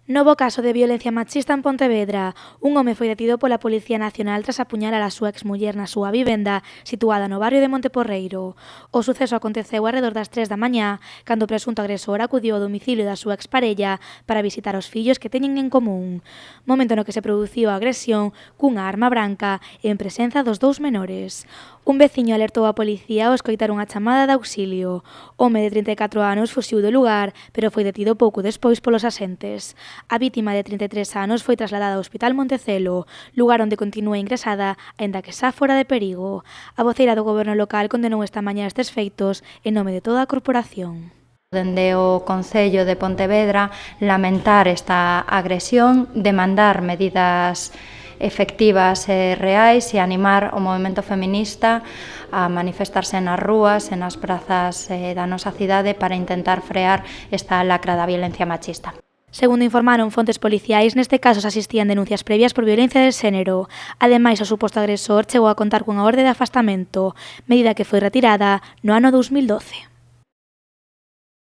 Novo caso de violencia machista en Pontevedra. Un home foi detido pola Policía Nacional tras apuñalar a súa exmuller na súa vivenda, situada no barrio de Monteporreiro. O suceso aconteceu arredor das 3 da mañá, cando o presunto agresor acudiu ao domicilio da súa exparella para visitar os fillos que teñen en común. Momento no que se produciu a agresión cunha arma branca en presenza dos dous menores. Un veciño alertou a policía ao escoitar unha chamada de auxilio. O home de 34 anos fuxiu do lugar, pero foi detido pouco despois polos asentes. A vítima de 33 anos foi trasladada ao Hospital Montecelo, lugar onde continúa ingresada, aínda que xa fora de perigo. A voceira do Goberno local condenou esta mañá estes feitos en nome de toda a corporación. Dende o Concello de Pontevedra lamentar esta agresión, demandar medidas efectivas e reais e animar o movemento feminista a manifestarse nas rúas e nas prazas da nosa cidade para intentar frear esta lacra da violencia machista. Segundo informaron fontes policiais, neste caso se asistían denuncias previas por violencia de xénero. Ademais, o suposto agresor chegou a contar cunha orde de afastamento, medida que foi retirada no ano 2012.